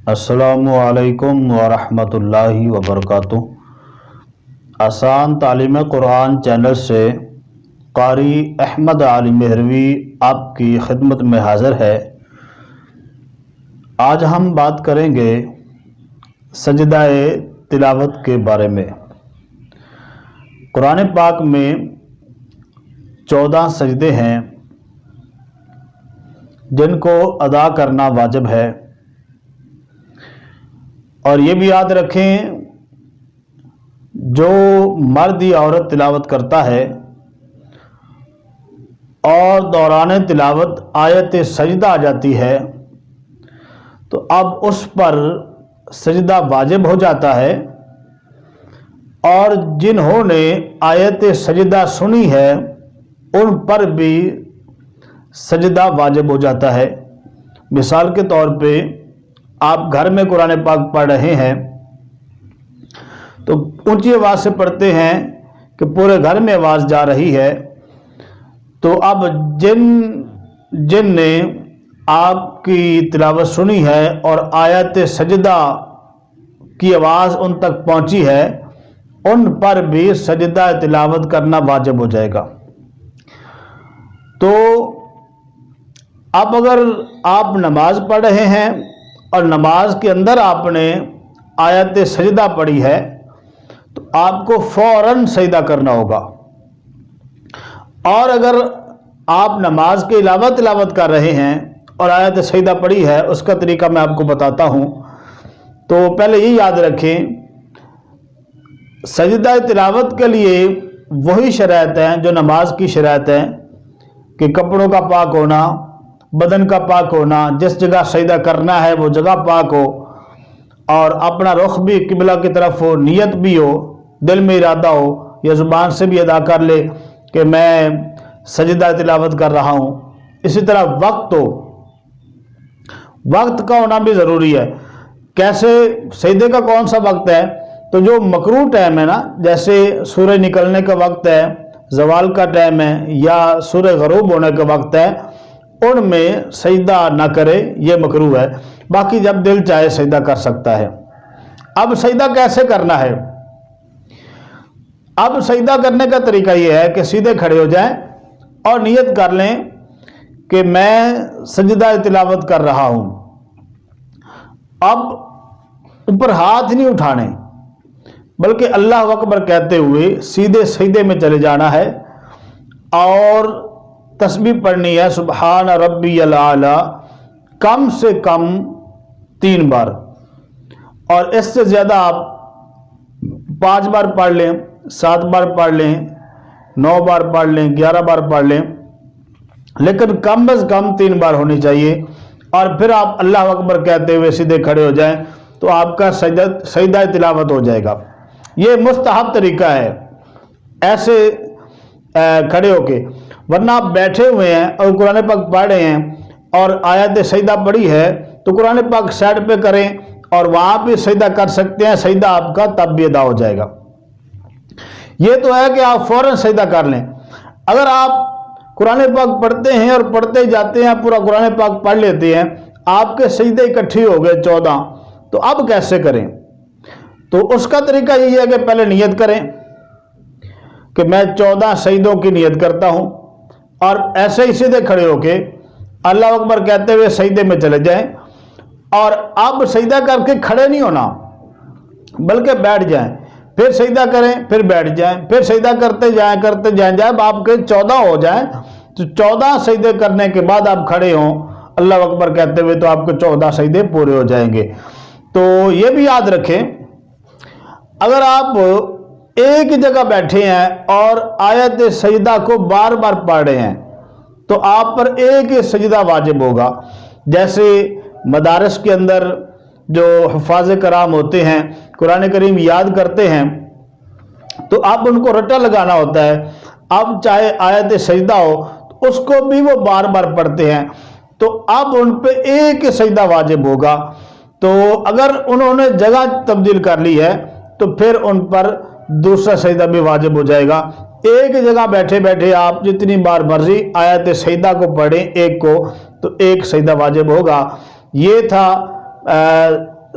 السلام علیکم ورحمۃ اللہ وبرکاتہ۔ آسان تعلیم قرآن چینل سے قاری احمد علی مہروی آپ کی خدمت میں حاضر ہے۔ آج ہم بات کریں گے سجدہ تلاوت کے بارے میں۔ قرآن پاک میں 14 سجدے ہیں جن کو ادا کرنا واجب ہے، اور یہ بھی یاد رکھیں جو مرد یا عورت تلاوت کرتا ہے اور دوران تلاوت آیت سجدہ آ جاتی ہے تو اب اس پر سجدہ واجب ہو جاتا ہے، اور جنہوں نے آیت سجدہ سنی ہے ان پر بھی سجدہ واجب ہو جاتا ہے۔ مثال کے طور پہ آپ گھر میں قرآن پاک پڑھ رہے ہیں تو اونچی آواز سے پڑھتے ہیں کہ پورے گھر میں آواز جا رہی ہے، تو اب جن نے آپ کی تلاوت سنی ہے اور آیت سجدہ کی آواز ان تک پہنچی ہے، ان پر بھی سجدہ تلاوت کرنا واجب ہو جائے گا۔ تو اب اگر آپ نماز پڑھ رہے ہیں اور نماز کے اندر آپ نے آیت سجدہ پڑھی ہے تو آپ کو فوراً سجدہ کرنا ہوگا، اور اگر آپ نماز کے علاوہ تلاوت کر رہے ہیں اور آیت سجدہ پڑھی ہے، اس کا طریقہ میں آپ کو بتاتا ہوں۔ تو پہلے یہ یاد رکھیں سجدہ تلاوت کے لیے وہی شرائط ہیں جو نماز کی شرائط ہیں، کہ کپڑوں کا پاک ہونا، بدن کا پاک ہونا، جس جگہ سجدہ کرنا ہے وہ جگہ پاک ہو، اور اپنا رخ بھی قبلہ کی طرف ہو، نیت بھی ہو، دل میں ارادہ ہو، یا زبان سے بھی ادا کر لے کہ میں سجدہ تلاوت کر رہا ہوں۔ اسی طرح وقت کا ہونا بھی ضروری ہے۔ کیسے؟ سجدے کا کون سا وقت ہے؟ تو جو مکروہ ٹائم ہے نا، جیسے سورج نکلنے کا وقت ہے، زوال کا ٹائم ہے، یا سورج غروب ہونے کا وقت ہے، ان میں سجدہ نہ کرے، یہ مکروہ ہے۔ باقی جب دل چاہے سجدہ کر سکتا ہے۔ اب سجدہ کیسے کرنا ہے؟ اب سجدہ کرنے کا طریقہ یہ ہے کہ سیدھے کھڑے ہو جائیں اور نیت کر لیں کہ میں سجدہ تلاوت کر رہا ہوں۔ اب اوپر ہاتھ نہیں اٹھانے، بلکہ اللہ اکبر کہتے ہوئے سیدھے سجدے میں چلے جانا ہے، اور تسبیح پڑھنی ہے سبحان ربی الاعلی کم سے کم 3 بار، اور اس سے زیادہ آپ 5 بار پڑھ لیں، 7 بار پڑھ لیں، 9 بار پڑھ لیں، 11 بار پڑھ لیں، لیکن کم از کم 3 بار ہونی چاہیے۔ اور پھر آپ اللہ اکبر کہتے ہوئے سیدھے کھڑے ہو جائیں تو آپ کا سجدہ تلاوت ہو جائے گا۔ یہ مستحب طریقہ ہے ایسے کھڑے ہو کے، ورنہ آپ بیٹھے ہوئے ہیں اور قرآن پاک پڑھ رہے ہیں اور آیت سجدہ پڑھی ہے تو قرآن پاک سائڈ پہ کریں اور وہاں پہ سجدہ کر سکتے ہیں، سجدہ آپ کا تب بھی ادا ہو جائے گا۔ یہ تو ہے کہ آپ فوراً سجدہ کر لیں۔ اگر آپ قرآن پاک پڑھتے ہیں اور پڑھتے جاتے ہیں، پورا قرآن پاک پڑھ لیتے ہیں، آپ کے سجدے اکٹھے ہو گئے 14، تو اب کیسے کریں؟ تو اس کا طریقہ یہی ہے کہ پہلے نیت کریں کہ میں 14 سجدوں کی نیت کرتا ہوں، اور ایسے ہی سیدھے کھڑے ہو کے اللہ اکبر کہتے ہوئے سجدے میں چلے جائیں، اور اب سجدہ کر کے کھڑے نہیں ہونا بلکہ بیٹھ جائیں، پھر سجدہ کریں، پھر بیٹھ جائیں، پھر سجدہ کرتے جائیں جب آپ کے 14 ہو جائیں تو 14 سجدے کرنے کے بعد آپ کھڑے ہوں اللہ اکبر کہتے ہوئے، تو آپ کے 14 سجدے پورے ہو جائیں گے۔ تو یہ بھی یاد رکھیں اگر آپ ایک جگہ بیٹھے ہیں اور آیت سجدہ کو بار بار پڑھ رہے ہیں تو آپ پر ایک ہی سجدہ واجب ہوگا۔ جیسے مدارس کے اندر جو حفاظ کرام ہوتے ہیں قرآن کریم یاد کرتے ہیں تو اب ان کو رٹا لگانا ہوتا ہے، اب چاہے آیت سجدہ ہو تو اس کو بھی وہ بار بار پڑھتے ہیں، تو اب ان پہ ایک ہی سجدہ واجب ہوگا۔ تو اگر انہوں نے جگہ تبدیل کر لی ہے تو پھر ان پر دوسرا سجدہ بھی واجب ہو جائے گا۔ ایک جگہ بیٹھے بیٹھے آپ جتنی بار مرضی آیت سجدہ کو پڑھیں ایک کو، تو ایک سجدہ واجب ہوگا۔ یہ تھا